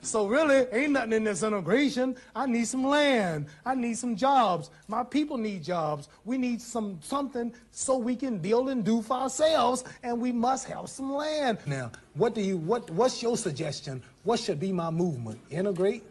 So really, ain't nothing in this integration. I need some land. I need some jobs. My people need jobs. We need something so we can build and do for ourselves, and we must have some land. Now, what's your suggestion? What should be my movement? Integrate?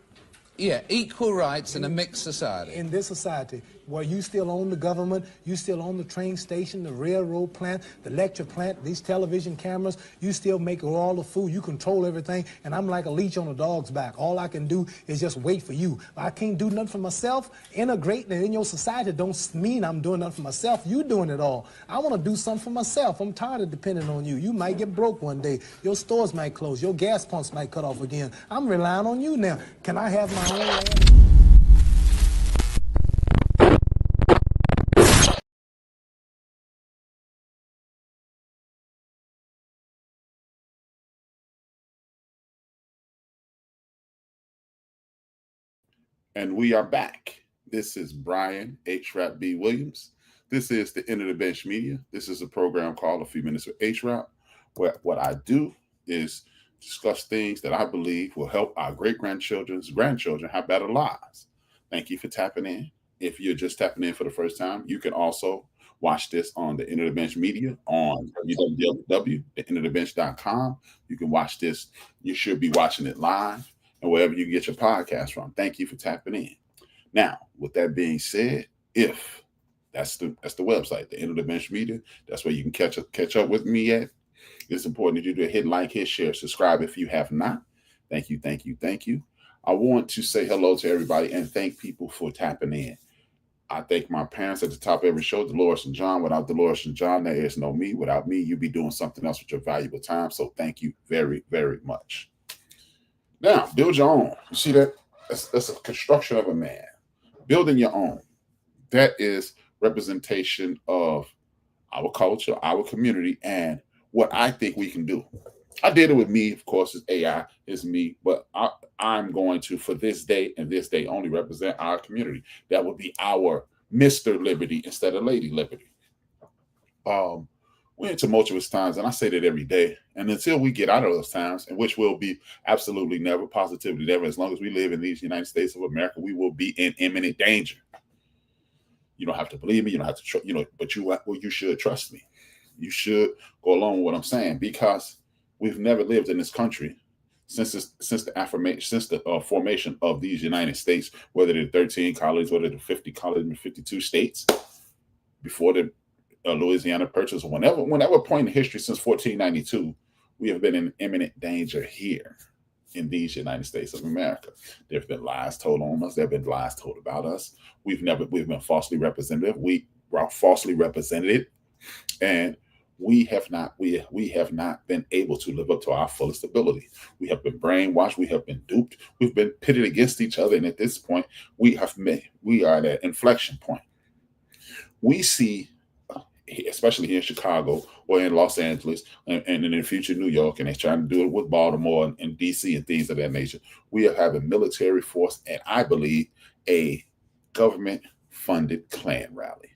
Yeah, equal rights in a mixed society. In this society, where you still own the government, you still own the train station, the railroad plant, the lecture plant, these television cameras, you still make all the food, you control everything, and I'm like a leech on a dog's back. All I can do is just wait for you. I can't do nothing for myself. Integrating in your society don't mean I'm doing nothing for myself. You doing it all. I want to do something for myself. I'm tired of depending on you. You might get broke one day. Your stores might close. Your gas pumps might cut off again. I'm relying on you now. Can I have my own land? And we are back. This is Brian HRap B. Williams. This is the End of the Bench Media. This is a program called A Few Minutes with HRap, where what I do is discuss things that I believe will help our great-grandchildren's grandchildren have better lives. Thank you for tapping in. If you're just tapping in for the first time, you can also watch this on the End of the Bench Media on www.theendofthebench.com. You can watch this. You should be watching it live and wherever you get your podcast from. Thank you for tapping in. Now, with that being said, if that's the website, the End of the Bench Media, that's where you can catch up with me at. It's important that you do hit like, hit share, subscribe if you have not. Thank you, thank you, thank you. I want to say hello to everybody and thank people for tapping in. I thank my parents at the top of every show, Dolores and John. Without Dolores and John, there is no me. Without me, you'd be doing something else with your valuable time. So thank you very, very much. Now, build your own. You see that? That's a construction of a man. Building your own. That is representation of our culture, our community, and what I think we can do. I did it with me, of course, it's AI, it's me, but I'm going to, for this day and this day only, represent our community. That would be our Mr. Liberty instead of Lady Liberty. We're in tumultuous times, and I say that every day. And until we get out of those times, in which will be absolutely never, positively never, as long as we live in these United States of America, we will be in imminent danger. You don't have to believe me, you don't have to, but you should trust me. You should go along with what I'm saying, because we've never lived in this country since the formation of these United States, whether they're 13 colonies, whether they're 50 colonies, 52 states, before the Louisiana Purchase, or whenever point in history since 1492, we have been in imminent danger here in these United States of America. There have been lies told on us. There have been lies told about us. We've been falsely represented. We were falsely represented, and we have not been able to live up to our fullest ability. We have been brainwashed. We have been duped. We've been pitted against each other, and at this point, we are at an inflection point. We see, especially here in Chicago or in Los Angeles and in the future New York, and they're trying to do it with Baltimore and DC and things of that nature. We are having military force, and I believe a government-funded Klan rally.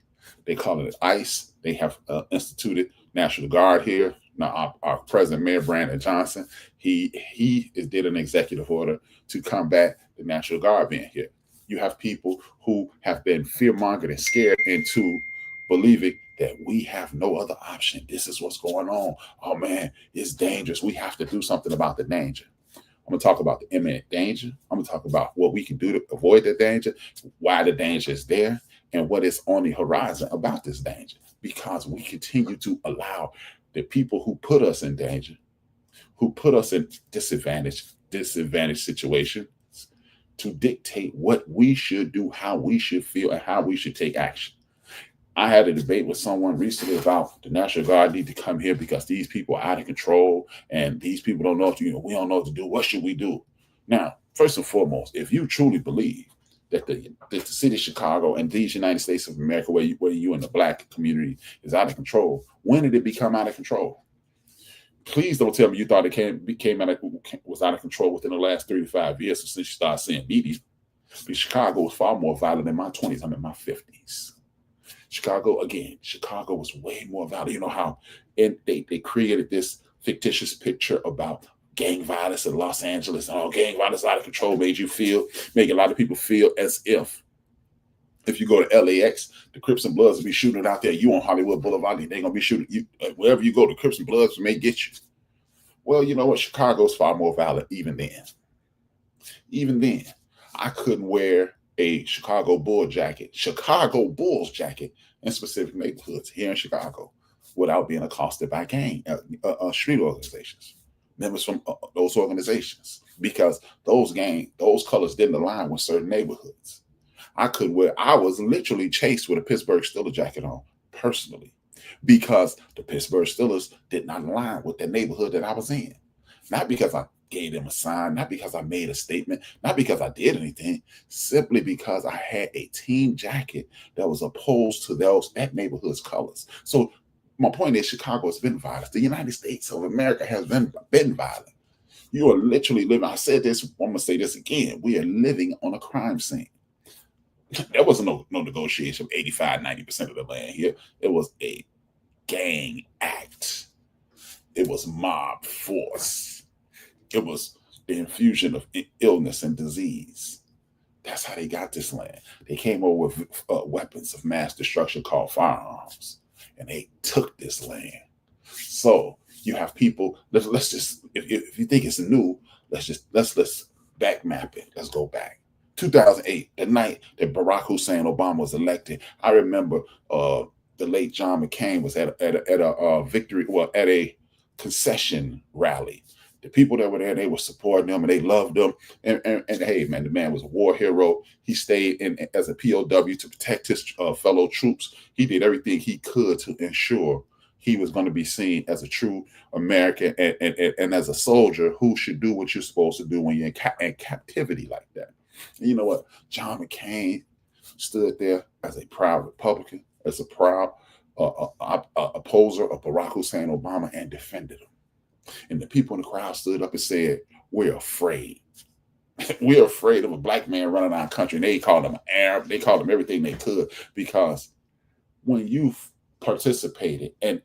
They call it ICE. They have instituted National Guard here. Now, our president, Mayor Brandon Johnson, he did an executive order to combat the National Guard being here. You have people who have been fear-mongered and scared into believing that we have no other option. This is what's going on. Oh man, it's dangerous. We have to do something about the danger. I'm going to talk about the imminent danger. I'm going to talk about what we can do to avoid the danger, why the danger is there, and what is on the horizon about this danger. Because we continue to allow the people who put us in danger, who put us in disadvantaged situations, to dictate what we should do, how we should feel, and how we should take action. I had a debate with someone recently about the National Guard need to come here because these people are out of control and these people don't know we don't know what to do. What should we do? Now, first and foremost, if you truly believe that the city of Chicago and these United States of America, where you in the Black community is out of control, when did it become out of control? Please don't tell me you thought it was out of control within the last 3 to 5 years since you started seeing media. Because Chicago was far more violent in my 20s. I'm in my 50s. Chicago was way more violent. You know how they created this fictitious picture about gang violence in Los Angeles, and all gang violence out of control make a lot of people feel as if you go to LAX, the Crips and Bloods will be shooting out there. You on Hollywood Boulevard, they're gonna be shooting you wherever you go. The Crips and Bloods may get you. Well, you know what? Chicago's far more violent even then. Even then, I couldn't wear a Chicago Bulls jacket, in specific neighborhoods here in Chicago without being accosted by gang street organizations, members from those organizations, because those colors didn't align with certain neighborhoods. I was literally chased with a Pittsburgh Steelers jacket on personally, because the Pittsburgh Steelers did not align with the neighborhood that I was in. Not because I gave them a sign, not because I made a statement, not because I did anything, simply because I had a team jacket that was opposed to that neighborhood's colors. So my point is, Chicago has been violent. The United States of America has been violent. You are literally living, I said this, I'm going to say this again, we are living on a crime scene. There was no negotiation of 85, 90% of the land here. It was a gang act. It was mob force. It was the infusion of illness and disease. That's how they got this land. They came over with weapons of mass destruction called firearms, and they took this land. So you have people, let's just, if you think it's new, let's back map it. Let's go back. 2008, the night that Barack Hussein Obama was elected, I remember the late John McCain was at a concession rally. The people that were there, they were supporting him and they loved him. And hey, man, the man was a war hero. He stayed in as a POW to protect his fellow troops. He did everything he could to ensure he was going to be seen as a true American and as a soldier who should do what you're supposed to do when you're in captivity like that. And you know what? John McCain stood there as a proud Republican, as a proud opposer of Barack Hussein Obama, and defended him. And the people in the crowd stood up and said, "We're afraid. We're afraid of a black man running our country." And they called him Arab. They called him everything they could, because when you've participated and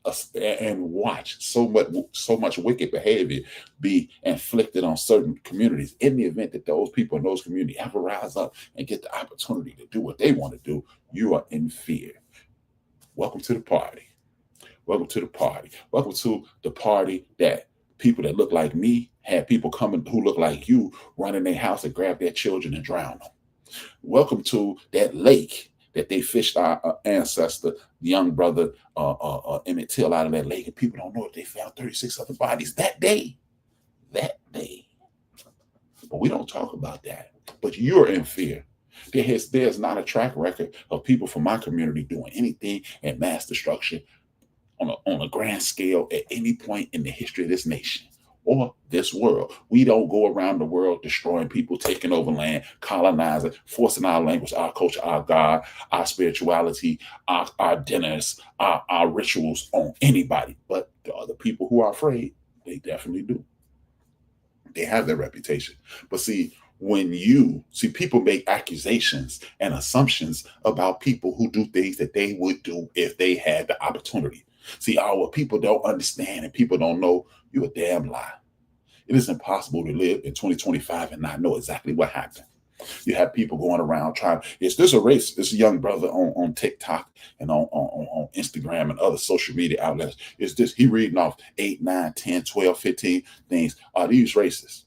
watched so much wicked behavior be inflicted on certain communities, in the event that those people in those communities ever rise up and get the opportunity to do what they want to do, you are in fear. Welcome to the party. Welcome to the party. Welcome to the party that people that look like me had people coming who look like you run in their house and grab their children and drown them. Welcome to that lake that they fished our ancestor, the young brother Emmett Till, out of that lake, and people don't know if they found 36 other bodies that day. But we don't talk about that. But you're in fear. There's not a track record of people from my community doing anything in mass destruction on a grand scale at any point in the history of this nation or this world. We don't go around the world destroying people, taking over land, colonizing, forcing our language, our culture, our God, our spirituality, our dinners, our rituals on anybody. But the other people who are afraid, they definitely do. They have their reputation. But see, when you see people make accusations and assumptions about people who do things that they would do if they had the opportunity. See, what people don't understand and people don't know, you're a damn lie. It is impossible to live in 2025 and not know exactly what happened. You have people going around trying, is this a race? This young brother on TikTok and on Instagram and other social media outlets, he reading off 8, 9, 10, 12, 15 things. Are these racist?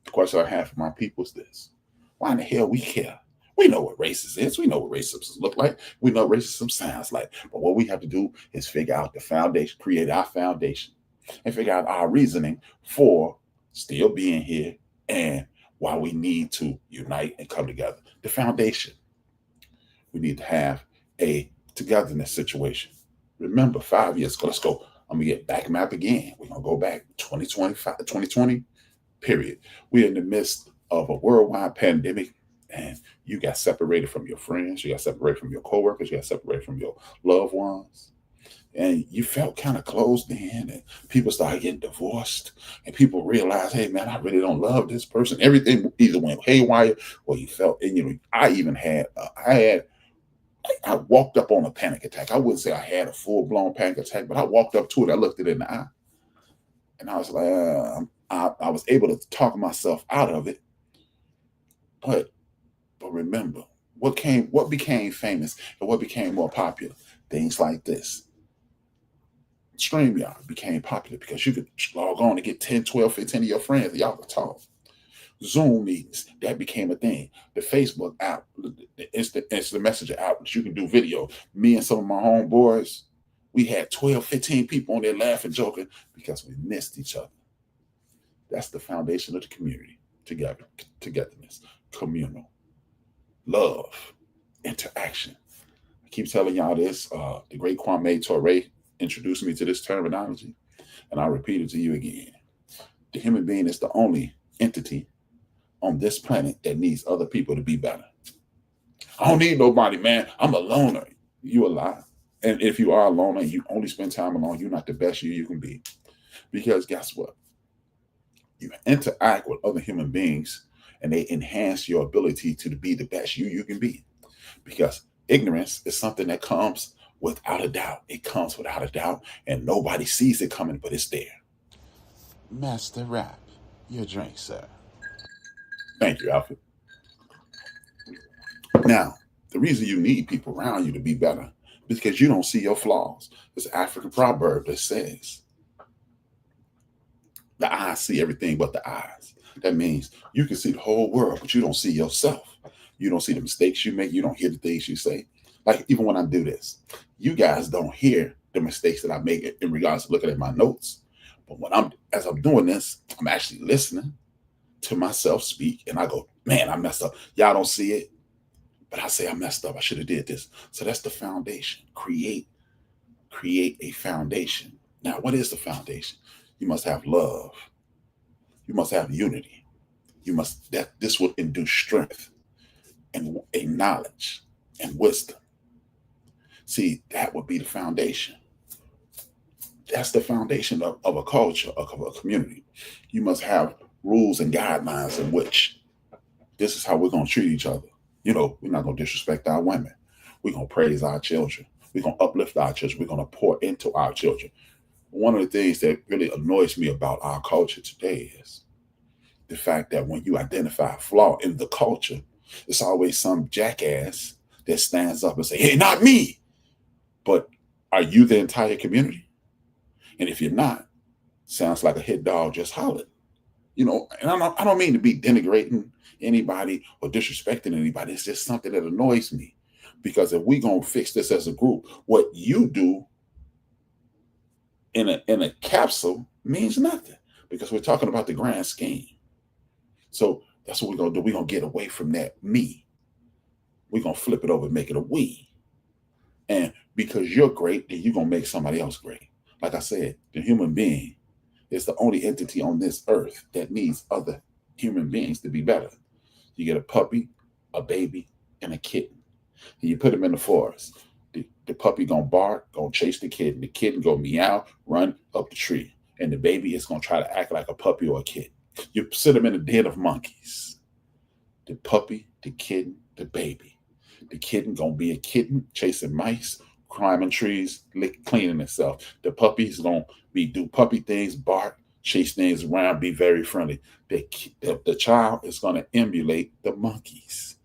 The question I have for my people is this: why in the hell we care? We know what racism is. We know what racism look like. We know what racism sounds like. But what we have to do is figure out the foundation, create our foundation, and figure out our reasoning for still being here and why we need to unite and come together. The foundation. We need to have a togetherness situation. Remember, 5 years ago, let's go. I'm going to get back map again. We're going to go back 2020, period. We're in the midst of a worldwide pandemic, and you got separated from your friends. You got separated from your coworkers. You got separated from your loved ones. And you felt kind of closed in, and people started getting divorced, and people realized, hey, man, I really don't love this person. Everything either went haywire or you felt, and I even had, I walked up on a panic attack. I wouldn't say I had a full-blown panic attack, but I walked up to it. I looked it in the eye. And I was like, I was able to talk myself out of it. But remember, what became famous and what became more popular? Things like this. StreamYard became popular because you could log on and get 10, 12, 15 of your friends. Y'all could talk. Zoom meetings, that became a thing. The Facebook app, the instant messenger app that you can do video. Me and some of my homeboys, we had 12, 15 people on there laughing, joking because we missed each other. That's the foundation of the community. Togetherness, communal, love, interaction. I keep telling y'all this. The great Kwame Ture introduced me to this terminology, and I'll repeat it to you again. The human being is the only entity on this planet that needs other people to be better. I don't need nobody, man. I'm a loner. You a lie. And if you are a loner and you only spend time alone, you're not the best you can be. Because guess what? You interact with other human beings and they enhance your ability to be the best you can be. Because ignorance is something that comes without a doubt. It comes without a doubt and nobody sees it coming, but it's there. Master Rap, your drink, sir. Thank you, Alfred. Now, the reason you need people around you to be better is because you don't see your flaws. There's an African proverb that says, the eyes see everything but the eyes. That means you can see the whole world, but you don't see yourself. You don't see the mistakes you make. You don't hear the things you say. Like even when I do this, you guys don't hear the mistakes that I make in regards to looking at my notes. But as I'm doing this, I'm actually listening to myself speak, and I go, man, I messed up. Y'all don't see it, but I say I messed up. I should have did this. So that's the foundation. Create a foundation. Now, what is the foundation? You must have love. You must have unity. This will induce strength and a knowledge and wisdom. See, that would be the foundation. That's the foundation of a culture, of a community. You must have rules and guidelines in which this is how we're going to treat each other. You know, we're not going to disrespect our women. We're going to praise our children. We're going to uplift our children. We're going to pour into our children. One of the things that really annoys me about our culture today is the fact that when you identify a flaw in the culture, it's always some jackass that stands up and say, hey, not me. But are you the entire community? And if you're not, sounds like a hit dog just hollered. You know, and I don't mean to be denigrating anybody or disrespecting anybody. It's just something that annoys me. Because if we're going to fix this as a group, what you do in a capsule means nothing. Because we're talking about the grand scheme. So that's what we're going to do. We're going to get away from that me. We're going to flip it over and make it a we. And because you're great, then you're going to make somebody else great. Like I said, the human being is the only entity on this earth that needs other human beings to be better. You get a puppy, a baby, and a kitten. And you put them in the forest. The puppy gonna bark, gonna chase the kitten. The kitten gonna meow, run up the tree. And the baby is gonna try to act like a puppy or a kitten. You sit them in a den of monkeys. The puppy, the kitten, the baby. The kitten gonna be a kitten chasing mice, climbing trees, cleaning itself. The puppy's gonna do puppy things, bark, chase things around, be very friendly. The child is gonna emulate the monkeys.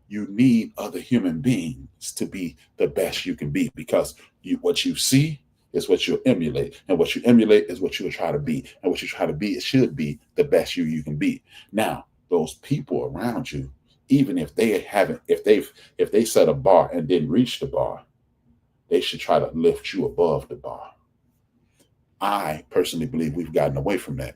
You need other human beings to be the best you can be because what you see is what you'll emulate. And what you emulate is what you'll try to be. And what you try to be, it should be the best you can be. Now, those people around you, even if they set a bar and didn't reach the bar, they should try to lift you above the bar. I personally believe we've gotten away from that.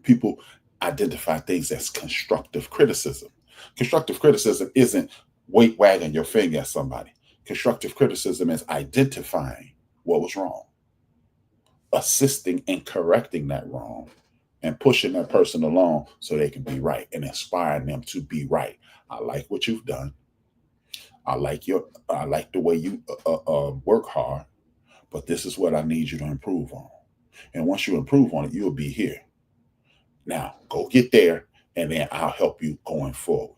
People identify things as constructive criticism. Constructive criticism isn't wagging your finger at somebody. Constructive criticism is identifying what was wrong, assisting and correcting that wrong, and pushing that person along so they can be right and inspiring them to be right. I like what you've done. I like the way you work hard, but this is what I need you to improve on. And once you improve on it, you'll be here. Now, go get there, and then I'll help you going forward.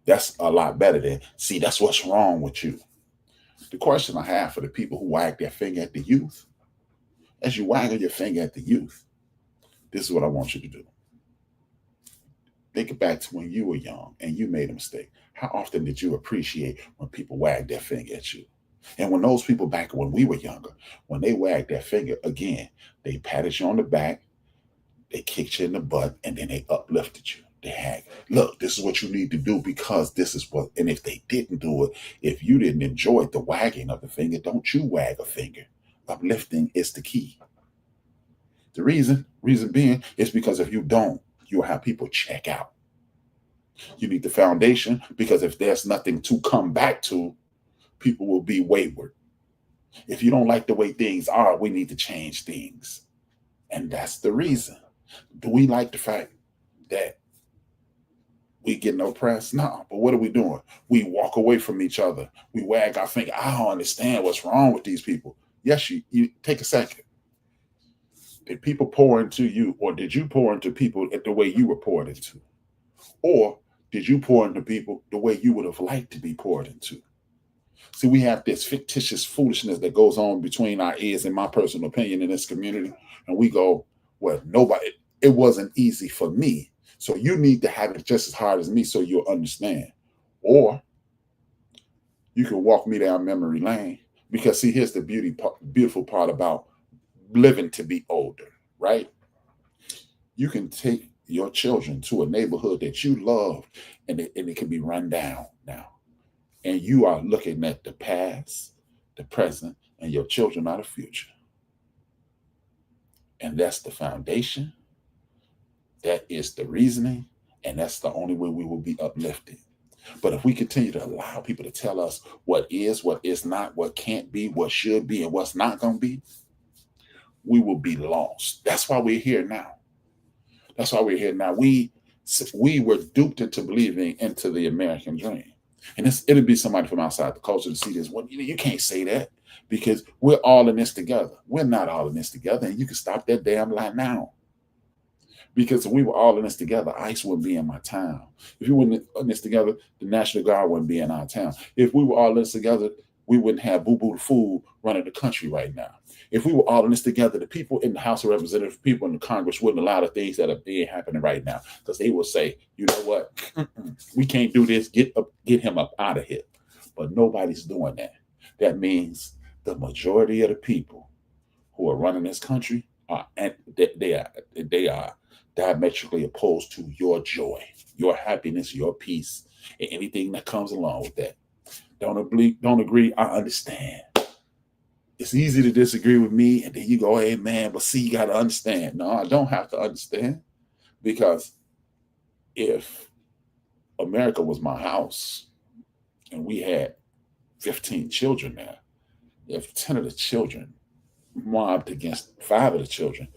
That's a lot better than, see, that's what's wrong with you. The question I have for the people who wag their finger at the youth, as you waggle your finger at the youth, this is what I want you to do. Think back to when you were young and you made a mistake. How often did you appreciate when people wagged their finger at you? And when those people back when we were younger, when they wagged their finger, again, they patted you on the back, they kicked you in the butt, and then they uplifted you. They had, look, this is what you need to do because this is what, and if they didn't do it, if you didn't enjoy the wagging of the finger, don't you wag a finger. Uplifting is the key. The reason being is because if you don't, you'll have people check out. You need the foundation because if there's nothing to come back to, people will be wayward. If you don't like the way things are, we need to change things. And that's the reason. Do we like the fact that we getting oppressed? No, but what are we doing? We walk away from each other. We wag our finger. I don't understand what's wrong with these people. Yes, you take a second. Did people pour into you, or did you pour into people the way you were poured into? Or did you pour into people the way you would have liked to be poured into? See, we have this fictitious foolishness that goes on between our ears, in my personal opinion, in this community. And we go, well, it wasn't easy for me. So you need to have it just as hard as me so you'll understand. Or you can walk me down memory lane. Because see, here's the beautiful part about living to be older, right? You can take your children to a neighborhood that you love and it can be run down now. And you are looking at the past, the present, and your children are the future. And that's the foundation. That is the reasoning. And that's the only way we will be uplifted. But if we continue to allow people to tell us what is not, what can't be, what should be, and what's not going to be, we will be lost. That's why we're here now. That's why we're here now. We were duped into believing into the American dream. And it'll be somebody from outside the culture to see this. Well, you can't say that because we're all in this together. We're not all in this together. And you can stop that damn lie now. Because if we were all in this together, ICE wouldn't be in my town. If you weren't in this together, the National Guard wouldn't be in our town. If we were all in this together, we wouldn't have Boo Boo the Fool running the country right now. If we were all in this together, the people in the House of Representatives, people in the Congress wouldn't allow the things that are being happening right now. Because they will say, you know what? We can't do this. Get him up out of here. But nobody's doing that. That means the majority of the people who are running this country they are diametrically opposed to your joy, your happiness, your peace, and anything that comes along with that. Don't agree, I understand. It's easy to disagree with me, and then you go, hey, man, but see, you got to understand. No, I don't have to understand, because if America was my house and we had 15 children there, if 10 of the children mobbed against 5 of the children,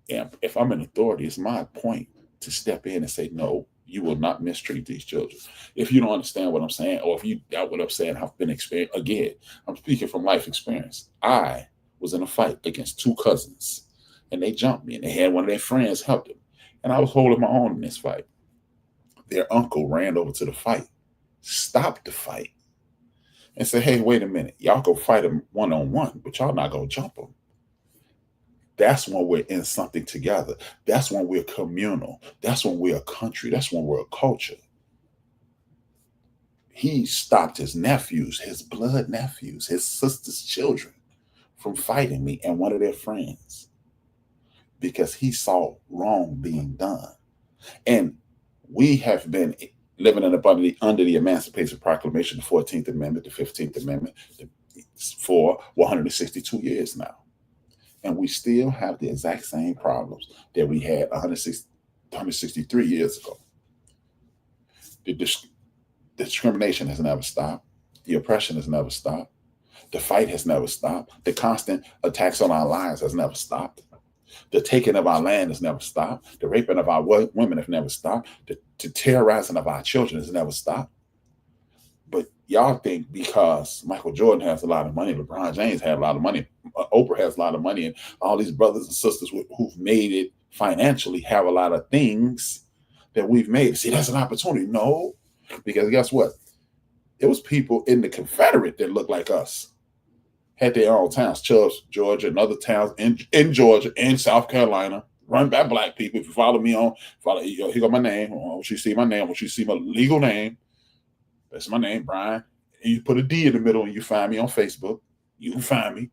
and if I'm in authority, it's my point to step in and say, no, you will not mistreat these children. If you don't understand what I'm saying, or if you doubt what I'm saying, I've been experienced. Again, I'm speaking from life experience. I was in a fight against 2 cousins, and they jumped me, and they had one of their friends help them. And I was holding my own in this fight. Their uncle ran over to the fight, stopped the fight, and said, hey, wait a minute. Y'all go fight them one-on-one, but y'all not going to jump them. That's when we're in something together. That's when we're communal. That's when we're a country. That's when we're a culture. He stopped his nephews, his blood nephews, his sister's children from fighting me and one of their friends because he saw wrong being done. And we have been living under the Emancipation Proclamation, the 14th Amendment, the 15th Amendment, for 162 years now. And we still have the exact same problems that we had 163 years ago. The discrimination has never stopped. The oppression has never stopped. The fight has never stopped. The constant attacks on our lives has never stopped. The taking of our land has never stopped. The raping of our women has never stopped. The terrorizing of our children has never stopped. But y'all think because Michael Jordan has a lot of money, LeBron James has a lot of money, Oprah has a lot of money, and all these brothers and sisters who've made it financially have a lot of things that we've made. See, that's an opportunity. No, because guess what? It was people in the Confederate that looked like us. had their own towns, Chubbs, Georgia, and other towns in Georgia and South Carolina, run by black people. If you follow me on, here go my name. I want you to see my name. I want you to see my legal name. That's my name, Brian. And you put a D in the middle and you find me on Facebook. You can find me.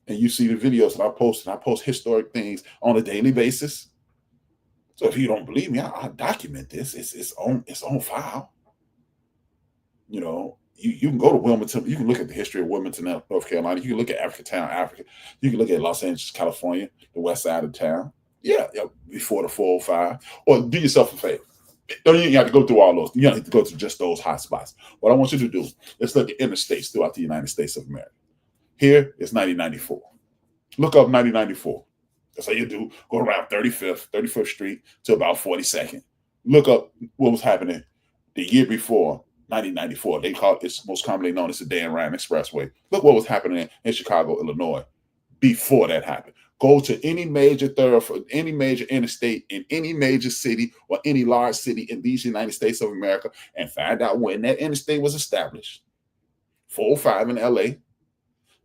And you see the videos that I post. And I post historic things on a daily basis. So if you don't believe me, I document this. It's on file. You know, you can go to Wilmington. You can look at the history of Wilmington, North Carolina. You can look at Africatown, Africa. You can look at Los Angeles, California, the west side of town. Yeah, before the 405. Or do yourself a favor. Don't you have to go through all those. You don't have to go to just those hot spots. What I want you to do, let's look at interstates throughout the United States of America. Here is 1994. Look up 1994. That's how you do. Go around 35th Street to about 42nd. Look up what was happening the year before 1994. They call it's most commonly known as the Dan Ryan Expressway. Look what was happening in Chicago, Illinois before that happened. Go to any major thoroughfare, any major interstate in any major city or any large city in these United States of America and find out when that interstate was established. 405 in LA,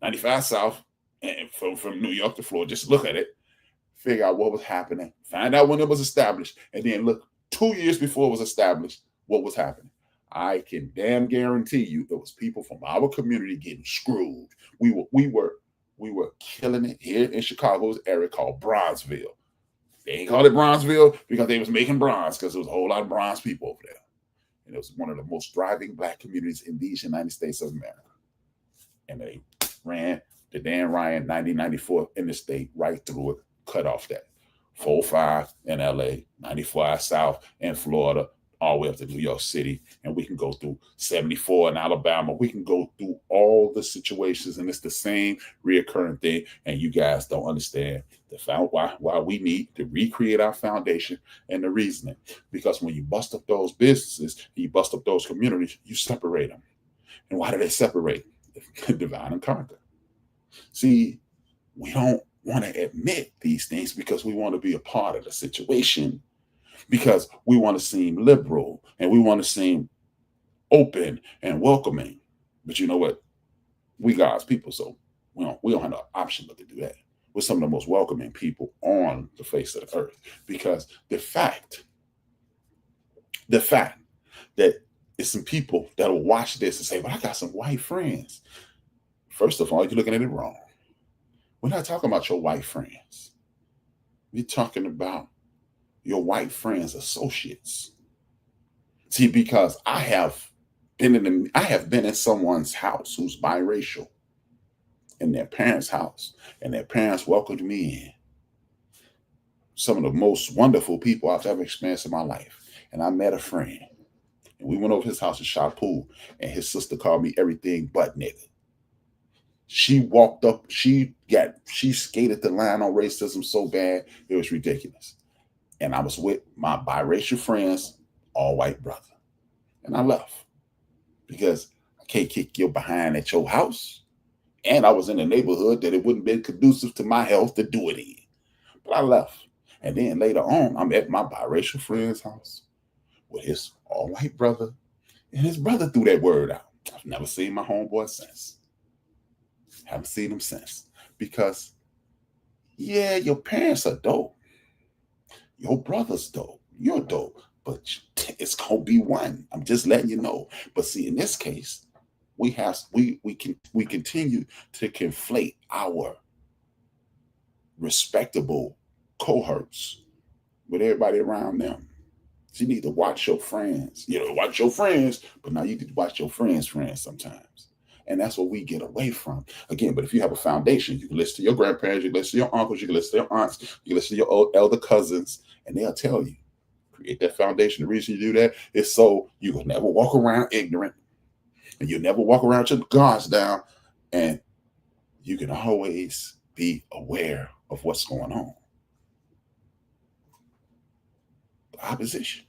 95 South, and from New York to Florida. Just look at it. Figure out what was happening. Find out when it was established. And then look 2 years before it was established, what was happening. I can damn guarantee you there was people from our community getting screwed. We were killing it here in Chicago's area called Bronzeville. They ain't called it Bronzeville because they was making bronze because there was a whole lot of bronze people over there. And it was one of the most thriving black communities in these United States of America. And they ran the Dan Ryan 1994 interstate right through it, cut off that. 405 in LA, 95 South in Florida, all the way up to New York City. And we can go through 74 in Alabama. We can go through all the situations, and it's the same reoccurring thing. And you guys don't understand why we need to recreate our foundation and the reasoning. Because when you bust up those businesses, you bust up those communities, you separate them. And why do they separate? Divide and conquer. See, we don't want to admit these things because we want to be a part of the situation, because we want to seem liberal and we want to seem open and welcoming. But you know what? We God's people, so we don't have no option but to do that. We're some of the most welcoming people on the face of the earth, because the fact that it's some people that will watch this and say, but I got some white friends. First of all, you're looking at it wrong. We're not talking about your white friends. We're talking about your white friends' associates. See, because I have been in someone's house who's biracial, in their parents' house, and their parents welcomed me in. Some of the most wonderful people I've ever experienced in my life. And I met a friend, and we went over his house and shot pool, and his sister called me everything but nigga. She walked up, she skated the line on racism so bad, it was ridiculous. And I was with my biracial friends, all white brother. And I left because I can't kick your behind at your house. And I was in a neighborhood that it wouldn't be conducive to my health to do it in. But I left. And then later on, I'm at my biracial friend's house with his all white brother. And his brother threw that word out. I've never seen my homeboy since. Haven't seen him since. Because, yeah, your parents are dope. Your brother's dope. You're dope. But it's going to be one. I'm just letting you know. But see, in this case, we continue to conflate our respectable cohorts with everybody around them. So you need to watch your friends. You know, watch your friends, but now you need to watch your friends' sometimes. And that's what we get away from. Again, but if you have a foundation, you can listen to your grandparents, you can listen to your uncles, you can listen to your aunts, you can listen to your old elder cousins, and they'll tell you, create that foundation. The reason you do that is so you will never walk around ignorant, and you'll never walk around with your guards down, and you can always be aware of what's going on. The opposition.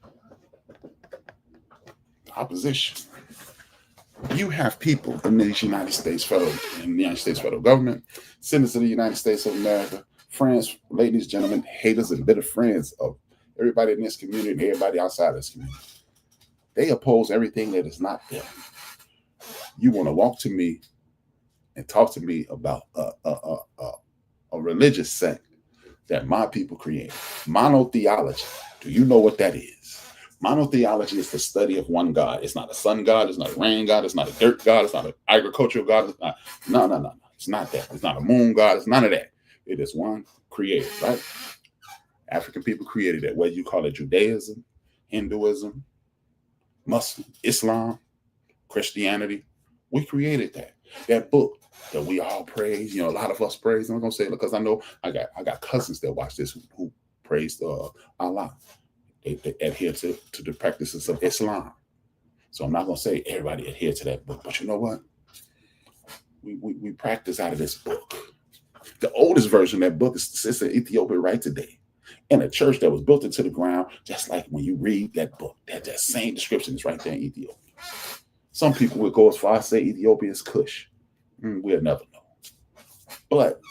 You have people in the United States federal government, citizens of the United States of America, friends, ladies, gentlemen, haters, and bitter friends of everybody in this community and everybody outside this community. They oppose everything that is not them. You want to walk to me and talk to me about a religious sect that my people created. Monotheology. Do you know what that is? Monotheology is the study of one God. It's not a sun God. It's not a rain God. It's not a dirt God. It's not an agricultural God. It's not. No. It's not that. It's not a moon God. It's none of that. It is one creator, right? African people created that. Whether you call it Judaism, Hinduism, Muslim, Islam, Christianity, we created that. That book that we all praise, a lot of us praise. I'm gonna say it because I know I got cousins that watch this who praise Allah. They adhere to the practices of Islam. So I'm not gonna say everybody adhere to that book, but you know what? We practice out of this book. The oldest version of that book sits in Ethiopia right today, in a church that was built into the ground, just like when you read that book. That same description is right there in Ethiopia. Some people would go as far as say Ethiopia is Kush. We'll never know. But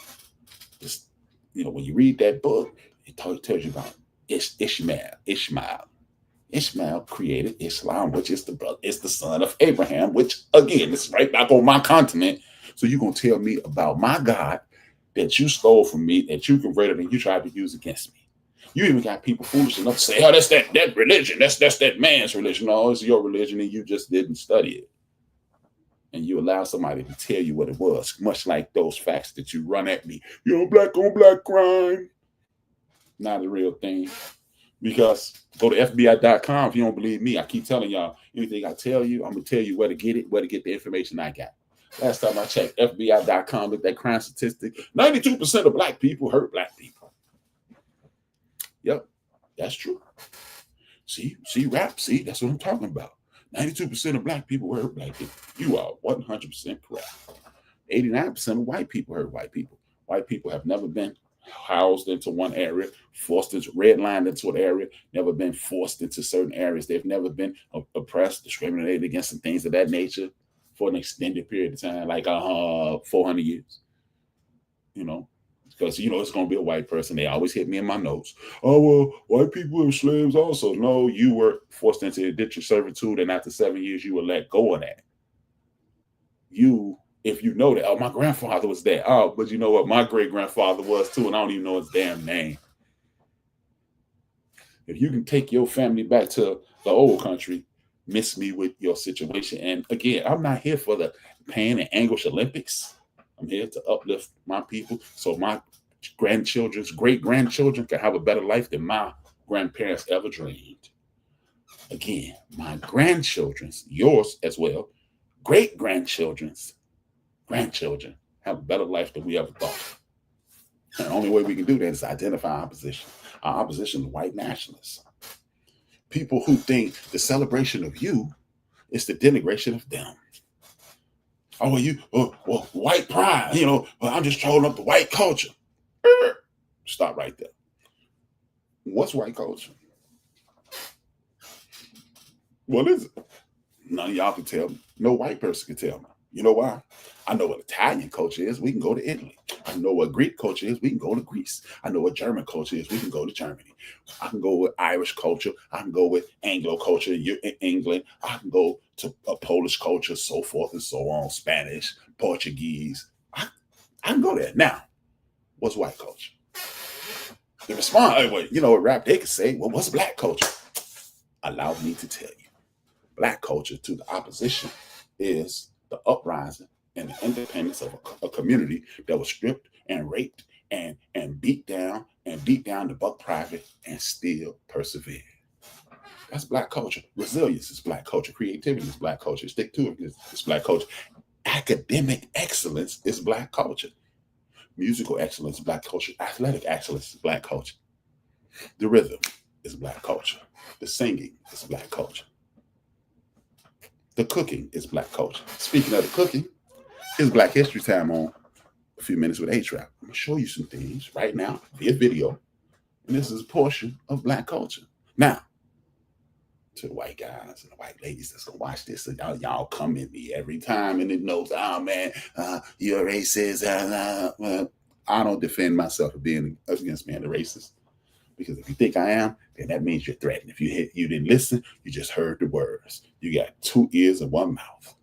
just, when you read that book, it tells you about Ishmael. Ishmael created Islam, which is the son of Abraham, which again is right back on my continent. So you're gonna tell me about my God that you stole from me, that you converted and you tried to use against me. You even got people foolish enough to say, "Oh, that's that religion. That's that man's religion." No, it's your religion, and you just didn't study it. And you allow somebody to tell you what it was, much like those facts that you run at me. Black on black crime. Not a real thing. Because go to FBI.com if you don't believe me. I keep telling y'all, anything I tell you, I'm going to tell you where to get it, where to get the information I got. Last time I checked, FBI.com, looked at crime statistic, 92% of black people hurt black people. Yep, that's true. See, rap, that's what I'm talking about. 92% of black people hurt black people. You are 100% correct. 89% of white people hurt white people. White people have never been housed into one area, forced into redlined into an area, never been forced into certain areas. They've never been oppressed, discriminated against, and things of that nature for an extended period of time, like 400 years. Because it's going to be a white person. They always hit me in my notes. Oh, well, white people were slaves also. No, you were forced into indentured servitude, and after 7 years, you were let go of that. If you know that, oh, my grandfather was there. Oh, but you know what? My great-grandfather was too, and I don't even know his damn name. If you can take your family back to the old country, miss me with your situation. And again, I'm not here for the pain and anguish Olympics. I'm here to uplift my people so my grandchildren's great-grandchildren can have a better life than my grandparents ever dreamed. Again, my grandchildren's, yours as well, great-grandchildren's grandchildren have a better life than we ever thought. And the only way we can do that is identify our opposition. Our opposition is white nationalists. People who think the celebration of you is the denigration of them. Oh, well, white pride, I'm just trolling up the white culture. Stop right there. What's white culture? What is it? None of y'all can tell me. No white person can tell me. You know why? I know what Italian culture is. We can go to Italy. I know what Greek culture is. We can go to Greece. I know what German culture is. We can go to Germany. I can go with Irish culture. I can go with Anglo culture in England. I can go to a Polish culture, so forth and so on, Spanish, Portuguese. I can go there. Now, what's white culture? The response, what rap they could say, well, what's black culture? Allow me to tell you. Black culture to the opposition is the uprising and the independence of a community that was stripped and raped and beat down to buck private and still persevered. That's black culture. Resilience is black culture. Creativity is black culture. Stick to it is black culture. Academic excellence is black culture. Musical excellence is black culture. Athletic excellence is black culture. The rhythm is black culture. The singing is black culture. The cooking is black culture. Speaking of the cooking, it's Black History Time on a few minutes with HRap. I'm going to show you some things right now via video. And this is a portion of black culture. Now, to the white guys and the white ladies that's going to watch this, and y'all come at me every time and it knows, oh man, you're a racist. Well, I don't defend myself for being against being a racist. Because if you think I am, then that means you're threatened. If you didn't listen, you just heard the words. You got 2 ears and 1 mouth.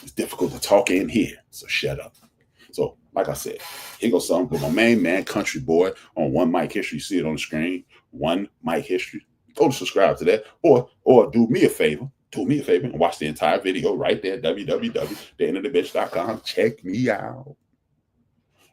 It's difficult to talk in here, so shut up. So, like I said, here goes something with my main man, Country Boy, on One Mic History. You see it on the screen. One Mic History. Go to subscribe to that, or do me a favor. Do me a favor and watch the entire video right there, www.theendofthebitch.com. Check me out.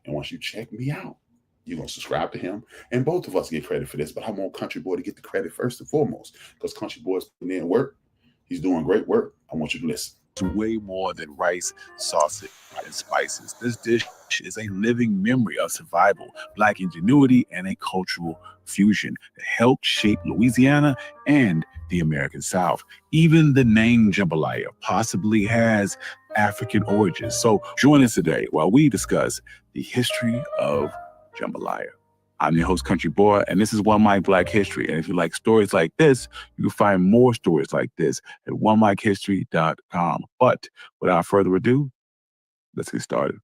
And once you check me out, you're going to subscribe to him. And both of us get credit for this, but I want Country Boy to get the credit first and foremost, because Country Boy is putting in work. He's doing great work. I want you to listen. It's way more than rice, sausage, and spices. This dish is a living memory of survival, Black ingenuity, and a cultural fusion that helped shape Louisiana and the American South. Even the name jambalaya possibly has African origins. So join us today while we discuss the history of jambalaya. I'm your host, Country Boy, and this is One Mic Black History. And if you like stories like this, you can find more stories like this at onemichistory.com. But without further ado, let's get started.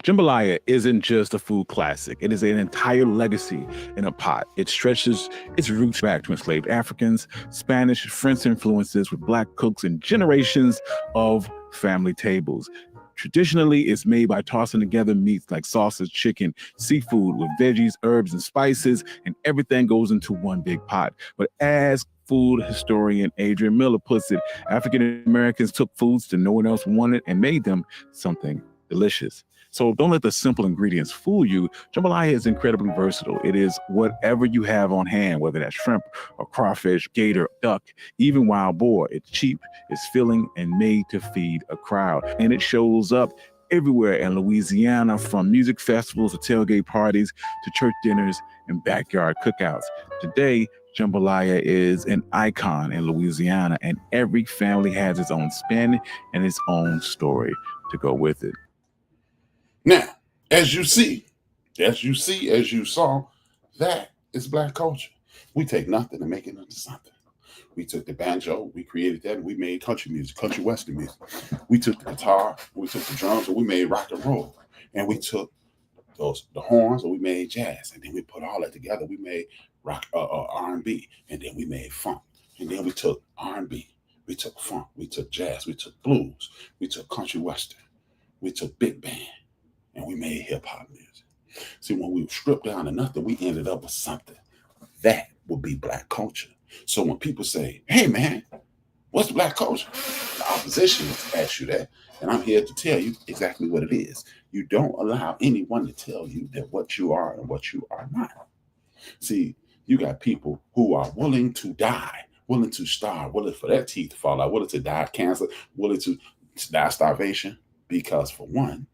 Jambalaya isn't just a food classic. It is an entire legacy in a pot. It stretches its roots back to enslaved Africans, Spanish, French influences with Black cooks, and generations of family tables. Traditionally, it's made by tossing together meats like sausage, chicken, seafood with veggies, herbs, and spices, and everything goes into one big pot. But as food historian Adrian Miller puts it, African Americans took foods that no one else wanted and made them something delicious. So don't let the simple ingredients fool you. Jambalaya is incredibly versatile. It is whatever you have on hand, whether that's shrimp or crawfish, gator, duck, even wild boar. It's cheap, it's filling, and made to feed a crowd. And it shows up everywhere in Louisiana, from music festivals to tailgate parties to church dinners and backyard cookouts. Today, jambalaya is an icon in Louisiana, and every family has its own spin and its own story to go with it. Now, as you saw, that is Black culture. We take nothing and make it into something. We took the banjo, we created that, and we made country music, country western music. We took the guitar, we took the drums, and we made rock and roll. And we took the horns, and we made jazz. And then we put all that together. We made rock, R&B, and then we made funk. And then we took R&B, we took funk, we took jazz, we took blues, we took country western, we took big band. And we made hip-hop music. See, when we were stripped down to nothing, we ended up with something. That would be Black culture. So when people say, hey, man, what's Black culture? The opposition asks you that, and I'm here to tell you exactly what it is. You don't allow anyone to tell you that what you are and what you are not. See, you got people who are willing to die, willing to starve, willing for their teeth to fall out, willing to die of cancer, willing to die of starvation, because for one,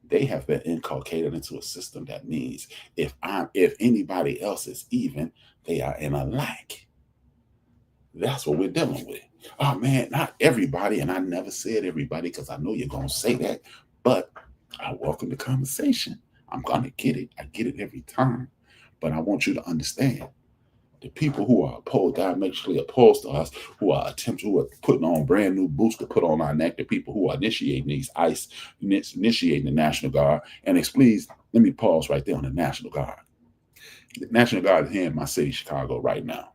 they have been inculcated into a system that means if anybody else is even, they are in a lack. That's what we're dealing with. Oh man, not everybody, and I never said everybody because I know you're gonna say that, but I welcome the conversation. I'm gonna get it. I get it every time. But I want you to understand the people who are opposed, diametrically opposed to us, who are putting on brand new boots to put on our neck, the people who are initiating these ICE, initiating the National Guard. And please, let me pause right there on the National Guard. The National Guard is here in my city, Chicago, right now.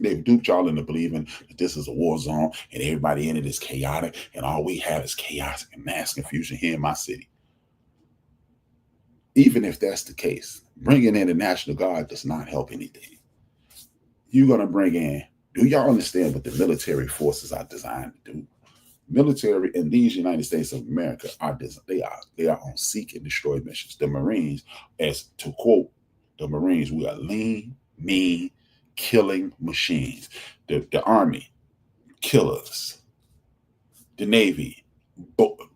They've duped y'all into believing that this is a war zone and everybody in it is chaotic, and all we have is chaos and mass confusion here in my city. Even if that's the case, bringing in the National Guard does not help anything. You're going to bring in, do y'all understand what the military forces are designed to do? Military in these United States of America they are on seek and destroy missions. The Marines, as to quote the Marines, we are lean, mean, killing machines. The Army, killers. The Navy,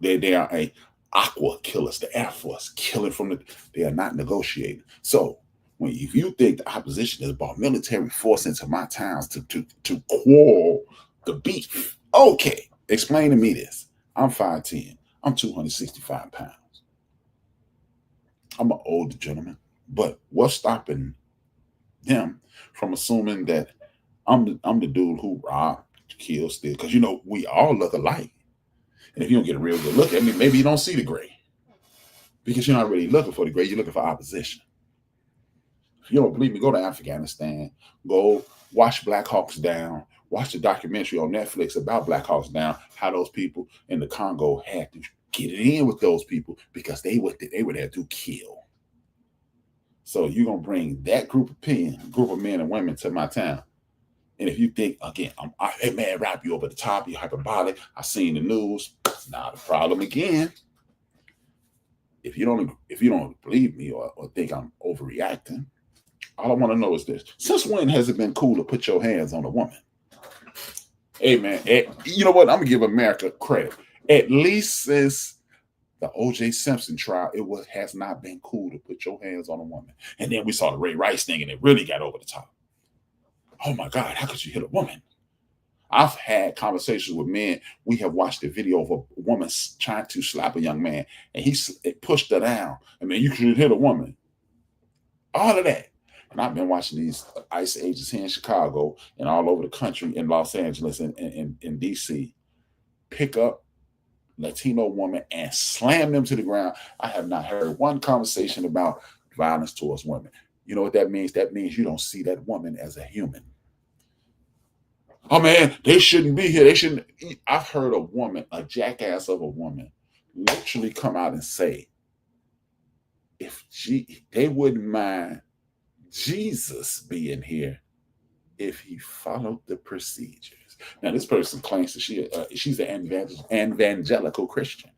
they are aqua killers. The Air Force, killing they are not negotiating. So if you think the opposition is about military force into my towns to quarrel the beef, okay, explain to me this. I'm 5'10". I'm 265 pounds. I'm an older gentleman, but what's stopping them from assuming that I'm the dude who robbed, killed, steal? Because we all look alike. And if you don't get a real good look at me, maybe you don't see the gray, because you're not really looking for the gray. You're looking for opposition. If you don't believe me, go to Afghanistan, go watch Black Hawks Down, Watch the documentary on Netflix about Black Hawks Down, how those people in the Congo had to get it in with those people because they were there to kill. So you're going to bring that group of men and women to my town. And if you think, again, hey man, rap, you over the top, you're hyperbolic, I seen the news, it's not a problem again. If you don't believe me or think I'm overreacting, all I want to know is this. Since when has it been cool to put your hands on a woman? Hey man, you know what? I'm going to give America credit. At least since the O.J. Simpson trial, has not been cool to put your hands on a woman. And then we saw the Ray Rice thing and it really got over the top. Oh my God, how could you hit a woman? I've had conversations with men. We have watched a video of a woman trying to slap a young man and he pushed her down. I mean, you could hit a woman. All of that. And I've been watching these ICE agents here in Chicago and all over the country, in Los Angeles and in DC, pick up Latino women and slam them to the ground. I have not heard one conversation about violence towards women. You know what that means? That means you don't see that woman as a human. Oh man, they shouldn't be here. They shouldn't. I've heard a woman, a jackass of a woman, literally come out and say, they wouldn't mind Jesus being here if he followed the procedures. Now, this person claims that she's an evangelical Christian.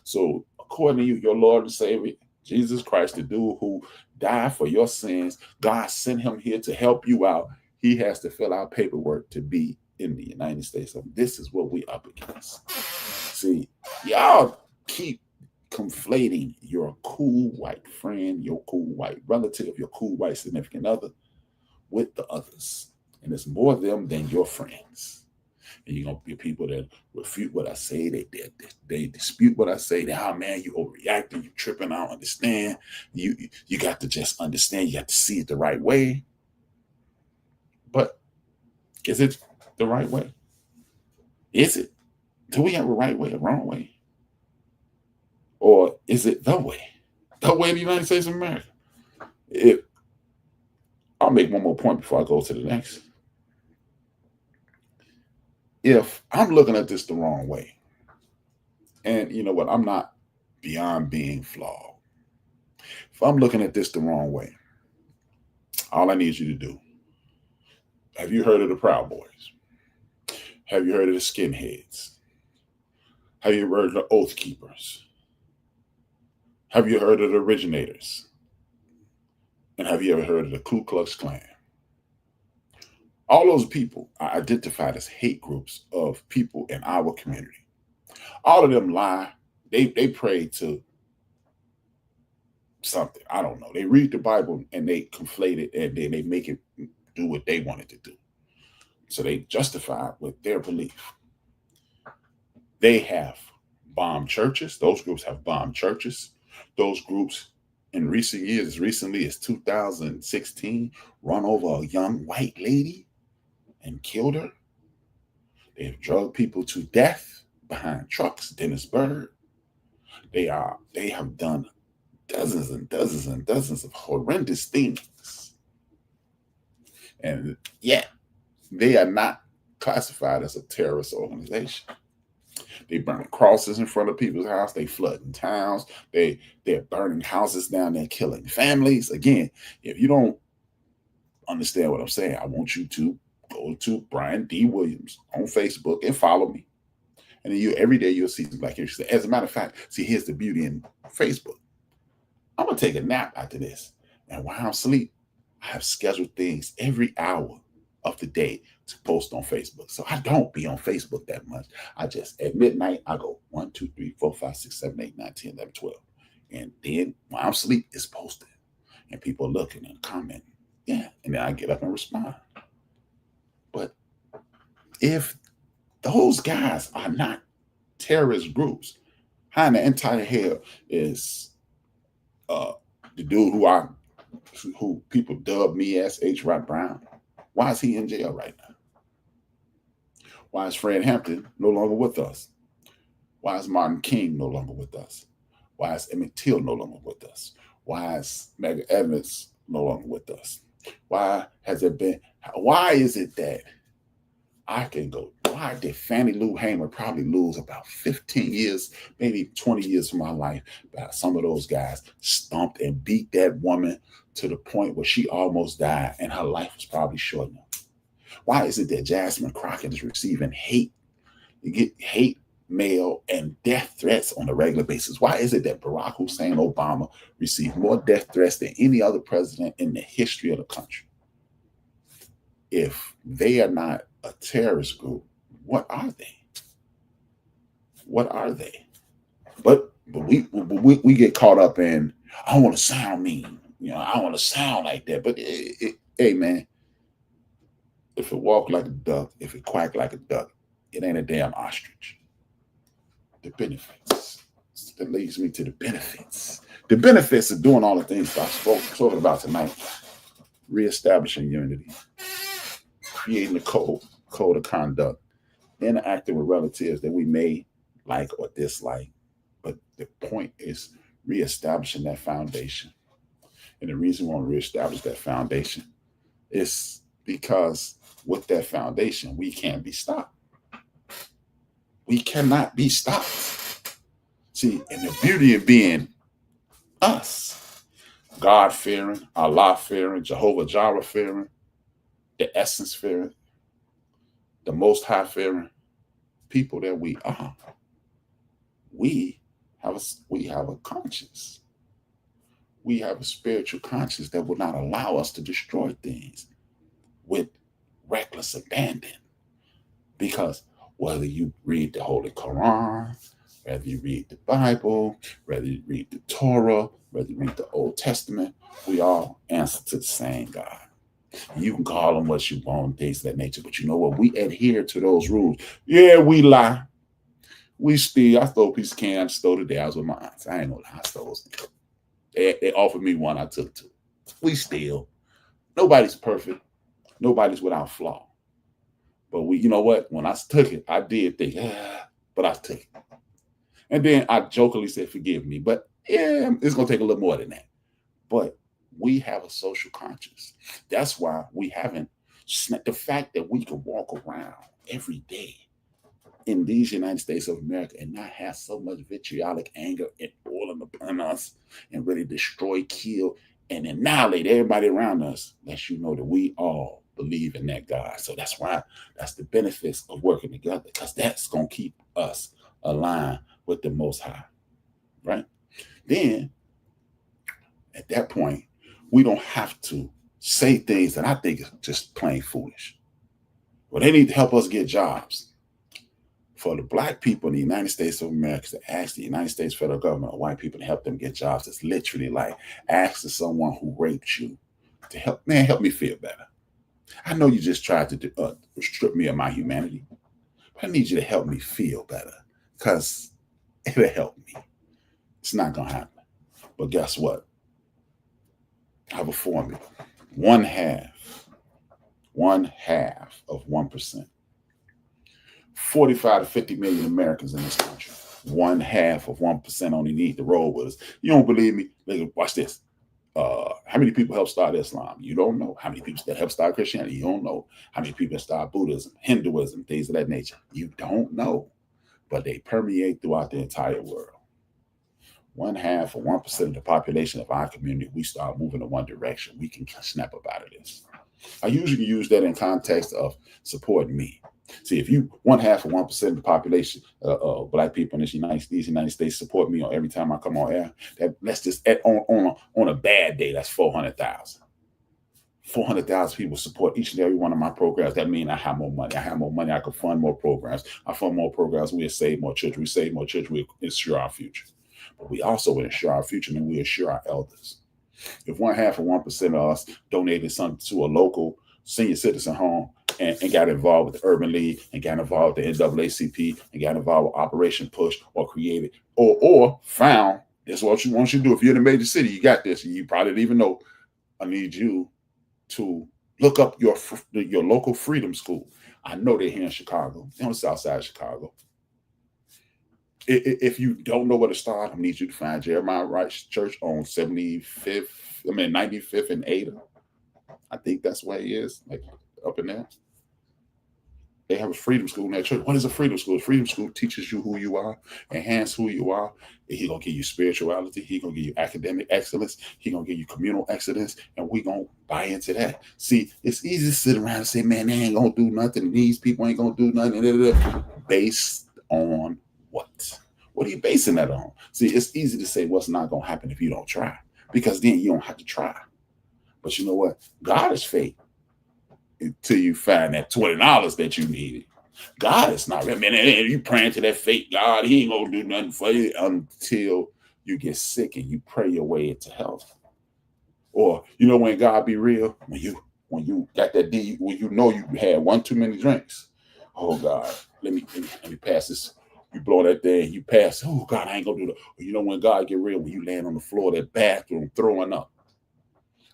So, according to you, your Lord and Savior, Jesus Christ, the dude who died for your sins, God sent him here to help you out. He has to fill out paperwork to be in the United States. So this is what we up against. See, y'all keep conflating your cool white friend, your cool white relative, your cool white significant other with the others. And it's more of them than your friends. And you're going to be people that refute what I say. They dispute what I say. Man, you overreacting. You tripping. I don't understand. You got to just understand. You got to see it the right way. But is it the right way? Is it? Do we have a right way, a wrong way? Or is it the way? The way of the United States of America? I'll make one more point before I go to the next. If I'm looking at this the wrong way, and you know what, I'm not beyond being flawed. If I'm looking at this the wrong way, all I need you to do, have you heard of the Proud Boys? Have you heard of the Skinheads? Have you heard of the Oath Keepers? Have you heard of the Originators? And have you ever heard of the Ku Klux Klan? All those people are identified as hate groups of people in our community. All of them lie. They pray to something. I don't know. They read the Bible and they conflate it and then they make it do what they want it to do. So they justify it with their belief. They have bombed churches. Those groups have bombed churches. Those groups in recent years, as recently as 2016, run over a young white lady and killed her. They have drugged people to death behind trucks. Dennis Byrd. They have done dozens and dozens and dozens of horrendous things. And yet, they are not classified as a terrorist organization. They burn crosses in front of people's houses. They flooding towns. They're burning houses down there, killing families. Again, if you don't understand what I'm saying, I want you to go to Brian D. Williams on Facebook and follow me. And then every day you'll see some Black History. As a matter of fact, see, here's the beauty in Facebook. I'm going to take a nap after this. And while I'm asleep, I have scheduled things every hour of the day to post on Facebook. So I don't be on Facebook that much. I just, at midnight, I go 1, 2, 3, 4, 5, 6, 7, 8, 9, 10, 11, 12. And then while I'm asleep, it's posted. And people are looking and commenting. Yeah. And then I get up and respond. But if those guys are not terrorist groups, how in the entire hell is the dude who people dub me as HRap Brown? Why is he in jail right now? Why is Fred Hampton no longer with us? Why is Martin King no longer with us? Why is Emmett Till no longer with us? Why is Medgar Evans no longer with us? Why is it that I can go, why did Fannie Lou Hamer probably lose about 15 years, maybe 20 years of my life? But some of those guys stomped and beat that woman to the point where she almost died and her life was probably shortened. Why is it that Jasmine Crockett is receiving hate? You get hate mail and death threats on a regular basis. Why is it that Barack Hussein Obama received more death threats than any other president in the history of the country? If they are not a terrorist group, what are they? What are they? But we get caught up in, I don't want to sound mean. I don't want to sound like that. But hey, man, if it walk like a duck, if it quack like a duck, it ain't a damn ostrich. The benefits. That leads me to the benefits. The benefits of doing all the things I've spoken about tonight. Reestablishing unity, creating a code of conduct, interacting with relatives that we may like or dislike. But the point is reestablishing that foundation. And the reason we want to reestablish that foundation is because with that foundation, we can't be stopped. We cannot be stopped. See, and the beauty of being us, God-fearing, Allah-fearing, Jehovah-Jireh-fearing, the essence-fearing, the Most High-fearing people that we are, we have a conscience. We have a spiritual conscience that will not allow us to destroy things with reckless abandon. Because whether you read the Holy Quran, whether you read the Bible, whether you read the Torah, whether you read the Old Testament, we all answer to the same God. You can call them what you want, things of that nature, but you know what? We adhere to those rules. Yeah, we lie. We steal. I stole a piece of candy. I stole today. I was with my aunts. I ain't gonna lie. I stole it. They offered me one. I took two. We steal. Nobody's perfect. Nobody's without flaw. But you know what? When I took it, I did think, but I took it. And then I jokingly said, forgive me. But yeah, it's going to take a little more than that. But we have a social conscience. That's why we haven't, the fact that we can walk around every day in these United States of America and not have so much vitriolic anger and boiling upon us and really destroy, kill, and annihilate everybody around us, lets you know that we all believe in that God. So that's why, that's the benefits of working together, because that's going to keep us aligned with the Most High, right? Then, at that point, we don't have to say things that I think is just plain foolish. Well, they need to help us get jobs. For the Black people in the United States of America to ask the United States federal government or white people to help them get jobs, it's literally like asking someone who raped you to help me feel better. I know you just tried to strip me of my humanity, but I need you to help me feel better, because it'll help me. It's not going to happen. But guess what? I have a formula. One half of 1%. 45 to 50 million Americans in this country. One half of 1% only need to roll with us. You don't believe me? Look, watch this. How many people helped start Islam? You don't know. How many people that helped start Christianity? You don't know. How many people start Buddhism, Hinduism, things of that nature? You don't know. But they permeate throughout the entire world. One half or 1% of the population of our community, we start moving in one direction, we can snap up out of this. I usually use that in context of supporting me. See, if you 1/2 or 1% of the population of Black people in these United States support me on every time I come on air, let's just on a bad day, that's 400,000. 400,000 people support each and every one of my programs. That means I have more money. I have more money. I can fund more programs. I fund more programs. We'll save more children. We save more children. We ensure our future. But we also ensure our future, and we assure our elders. If 1/2 or 1% of us donated something to a local senior citizen home and got involved with the Urban League and got involved with the NAACP and got involved with Operation Push or created or found, this is what you want you to do. If you're in a major city, you got this, and you probably didn't even know, I need you to look up your local freedom school. I know they're here in Chicago. They're on the south side of Chicago. If you don't know where to start, I need you to find Jeremiah Wright's church on 95th and Ada. I think that's where he is, like up in there. They have a freedom school in that church. What is a freedom school? A freedom school teaches you who you are, enhance who you are. He's going to give you spirituality. He's going to give you academic excellence. He's going to give you communal excellence. And we're going to buy into that. See, it's easy to sit around and say, man, they ain't going to do nothing. These people ain't going to do nothing. Based on what? What are you basing that on? See, it's easy to say what's not going to happen if you don't try, because then you don't have to try. But you know what? God is fake until you find that $20 that you needed. God is not. I mean, you praying to that fake God, he ain't gonna do nothing for you until you get sick and you pray your way into health. Or you know when God be real, when you got that D, when you know you had one too many drinks. Oh God, let me pass this. You blow that thing, you pass. Oh God, I ain't gonna do that. You know when God get real, when you land on the floor of that bathroom throwing up.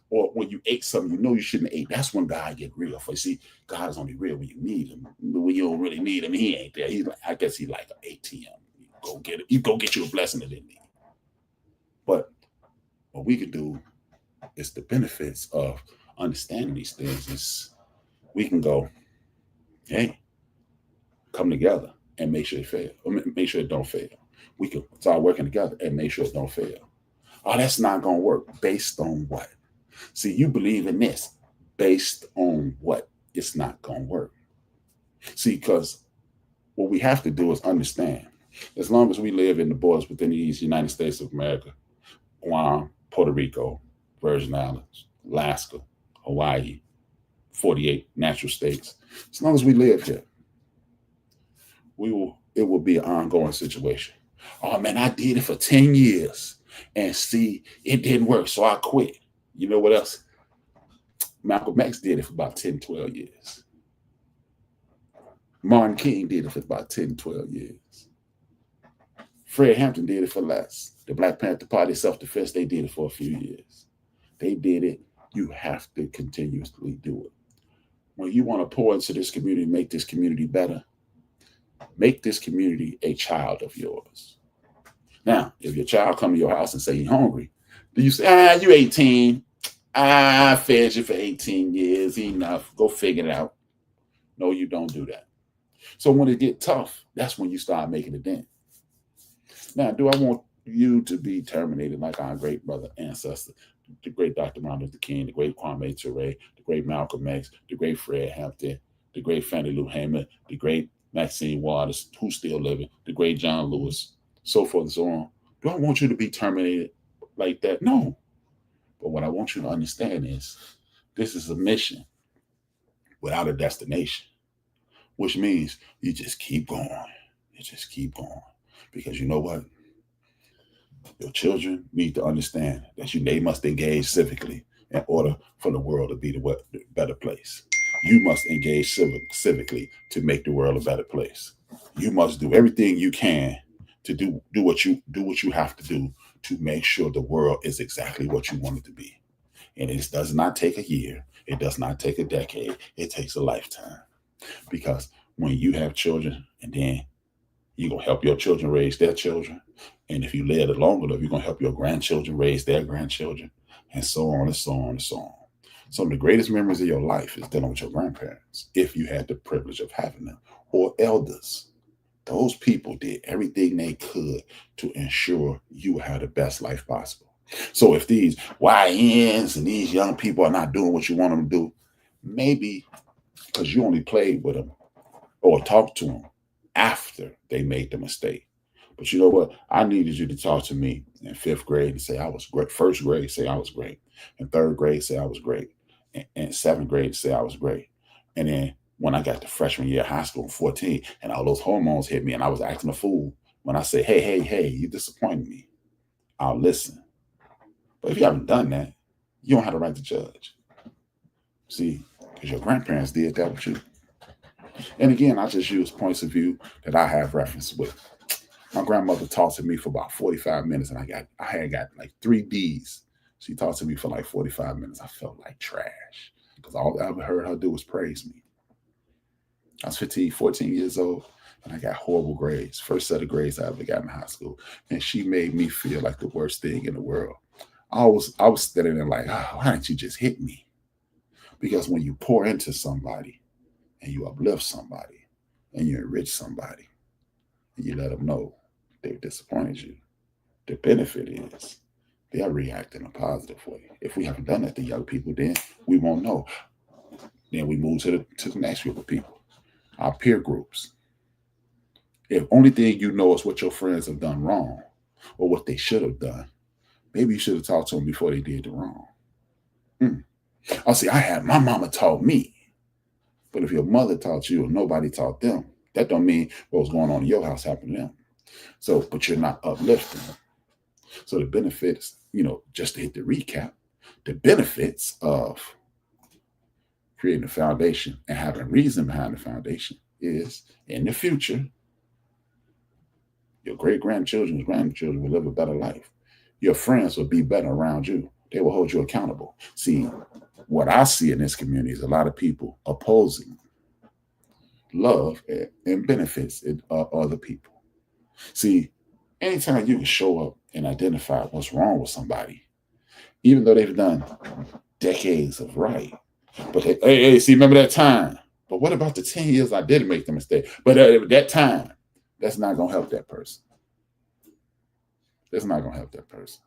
Or when you ate something you know you shouldn't have ate, that's when God get real. For you see, God is only real when you need him. When you don't really need him, he ain't there. He's like, I guess he like an ATM. You go get it. You go get you a blessing that didn't need. But what we can do is the benefits of understanding these things is we can go, hey, come together and make sure it fail. Or make sure it don't fail. We can start working together and make sure it don't fail. Oh, that's not gonna work. Based on what? See, you believe in this based on what? It's not going to work. See, because what we have to do is understand, as long as we live in the borders within these United States of America, Guam, Puerto Rico, Virgin Islands, Alaska, Hawaii, 48 natural states, as long as we live here, it will be an ongoing situation. Oh man, I did it for 10 years and see, it didn't work, so I quit. You know what else? Malcolm X did it for about 10, 12 years. Martin King did it for about 10, 12 years. Fred Hampton did it for less. The Black Panther Party, self-defense, they did it for a few years. They did it. You have to continuously do it. When you want to pour into this community, make this community better, make this community a child of yours. Now, if your child come to your house and say he's hungry, do you say, you 18. I fed you for 18 years. Enough. Go figure it out. No, you don't do that. So when it get tough, that's when you start making a dent. Now, do I want you to be terminated like our great brother ancestor, the great Dr. Martin Luther King, the great Kwame Ture, the great Malcolm X, the great Fred Hampton, the great Fannie Lou Hamer, the great Maxine Waters, who's still living, the great John Lewis, so forth and so on? Do I want you to be terminated like that? No. But what I want you to understand is this is a mission without a destination, which means you just keep going. You just keep going. Because you know what? Your children need to understand that they must engage civically in order for the world to be the better place. You must engage civically to make the world a better place. You must do everything you can to do what you have to do to make sure the world is exactly what you want it to be. And it does not take a year. It does not take a decade. It takes a lifetime. Because when you have children and then you're going to help your children raise their children. And if you live it long enough, you're going to help your grandchildren raise their grandchildren, and so on and so on and so on. Some of the greatest memories of your life is dealing with your grandparents, if you had the privilege of having them, or elders. Those people did everything they could to ensure you had the best life possible. So if these YNs and these young people are not doing what you want them to do, maybe because you only played with them or talked to them after they made the mistake. But you know what? I needed you to talk to me in 5th grade and say I was great. 1st grade, say I was great. In 3rd grade, say I was great. In 7th grade, say I was great. And then when I got to freshman year of high school, 14, and all those hormones hit me and I was acting a fool, when I say, hey, you disappointed me, I'll listen. But if you haven't done that, you don't have the right to judge. See, because your grandparents did that with you. And again, I just use points of view that I have reference with. My grandmother talked to me for about 45 minutes, and I had got like 3 Ds. She talked to me for like 45 minutes. I felt like trash because all I ever heard her do was praise me. I was 15, 14 years old, and I got horrible grades. First set of grades I ever got in high school. And she made me feel like the worst thing in the world. I was standing there like, why didn't you just hit me? Because when you pour into somebody and you uplift somebody, and you enrich somebody, and you let them know they've disappointed you, the benefit is they'll react in a positive way. If we haven't done that to young people, then we won't know. Then we move to the next group of people, our peer groups. If only thing you know is what your friends have done wrong or what they should have done, maybe you should have talked to them before they did the wrong. I'll see, my mama taught me. But if your mother taught you or nobody taught them, that don't mean what was going on in your house happened to them. So, but you're not uplifting them. So the benefits, just to hit the recap, the benefits of creating a foundation and having reason behind the foundation is in the future, your great-grandchildren's grandchildren will live a better life. Your friends will be better around you. They will hold you accountable. See, what I see in this community is a lot of people opposing love and benefits of other people. See, anytime you can show up and identify what's wrong with somebody, even though they've done decades of right, but hey, see, remember that time? But what about the 10 years I didn't make the mistake? But that time, that's not going to help that person. That's not going to help that person.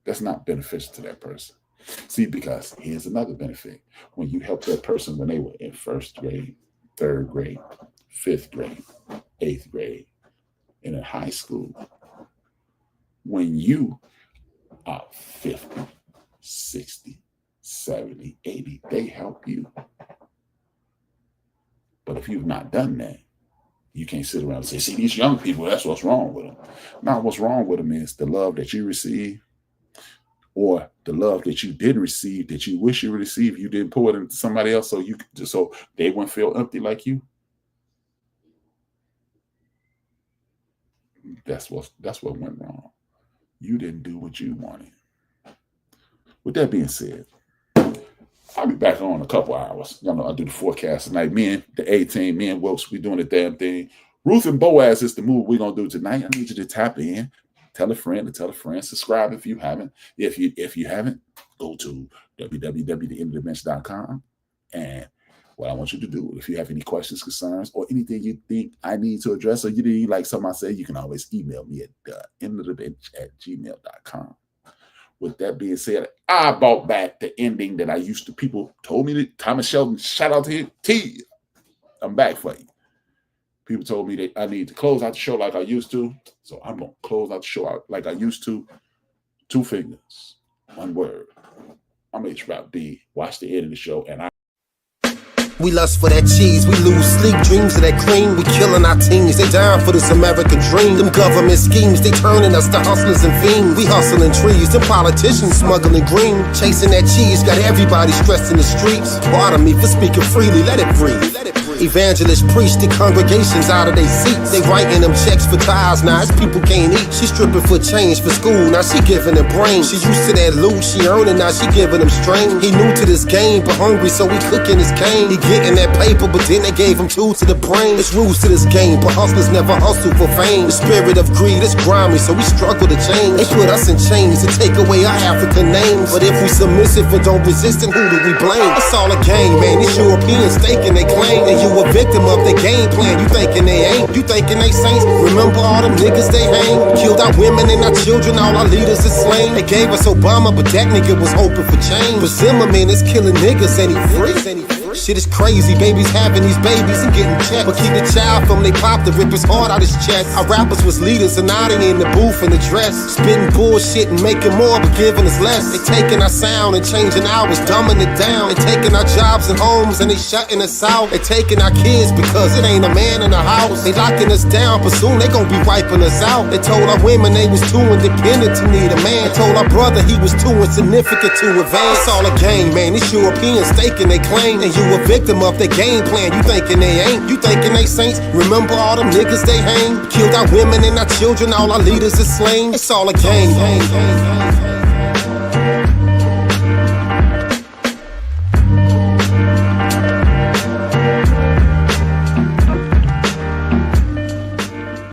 That's not beneficial to that person. See, because here's another benefit. When you help that person when they were in first grade, third grade, fifth grade, eighth grade, and in high school, when you are 50, 60, 70, 80, they help you. But if you've not done that, you can't sit around and say, see, these young people, that's what's wrong with them. Now, what's wrong with them is the love that you receive or the love that you did receive that you wish you received, you didn't pour it into somebody else so they wouldn't feel empty like you. That's what went wrong. You didn't do what you wanted. With that being said, I'll be back on in a couple hours. Y'all know I do the forecast tonight. The A-team, me and Wilkes, we doing the damn thing. Ruth and Boaz is the move we're gonna do tonight. I need you to tap in, tell a friend to tell a friend, subscribe if you haven't. If you haven't, go to www.theinterdimension.com. And what I want you to do, if you have any questions, concerns, or anything you think I need to address, or you need like something I say, you can always email me at theinterdimension@gmail.com. With that being said, I brought back the ending that I used to. People told me that Thomas Shelton, shout out to him. T, I'm back for you. People told me that I need to close out the show like I used to. So I'm going to close out the show out like I used to. 2 fingers, 1 word. I'm HRap B. Watch the end of the show. And we lust for that cheese, we lose sleep, dreams of that cream. We killing our teens, they dying for this American dream. Them government schemes, they turning us to hustlers and fiends. We hustling trees, them politicians smuggling green. Chasing that cheese, got everybody stressed in the streets. Pardon me for speaking freely, let it breathe. Evangelists preach the congregations out of their seats. They writing them checks for tithes, now it's people can't eat. She stripping for change for school, now she giving them brains. She used to that loot, she earning, now she giving them strain. He new to this game, but hungry, so he cooking his cane. He getting that paper, but then they gave him 2 to the brain. It's rules to this game, but hustlers never hustle for fame. The spirit of greed is grimy, so we struggle to change. They put us in chains to take away our African names. But if we submissive and don't resist, then who do we blame? It's all a game, man. These Europeans thinking they claim, and you a victim of their game plan. You thinking they ain't, you thinking they saints. Remember all them niggas they hang? Killed our women and our children, all our leaders is slain. They gave us Obama, but that nigga was hoping for change. But Zimmerman is killing niggas and he free. Shit is crazy, babies having these babies and getting checked. But keep the child from they pop to rip his heart out his chest. Our rappers was leaders and now they in the booth in the dress. Spitting bullshit and making more but giving us less. They taking our sound and changing ours, dumbing it down. They taking our jobs and homes and they shutting us out. They taking our kids because it ain't a man in the house. They locking us down, but soon they gon' be wiping us out. They told our women they was too independent to need a man. They told our brother he was too insignificant to advance. It's all a game, man. These Europeans staking they claim. And you a victim of their game plan. You thinking they ain't, you thinking they saints. Remember all them niggas they hang? Killed our women and our children, all our leaders is slain. It's all a game.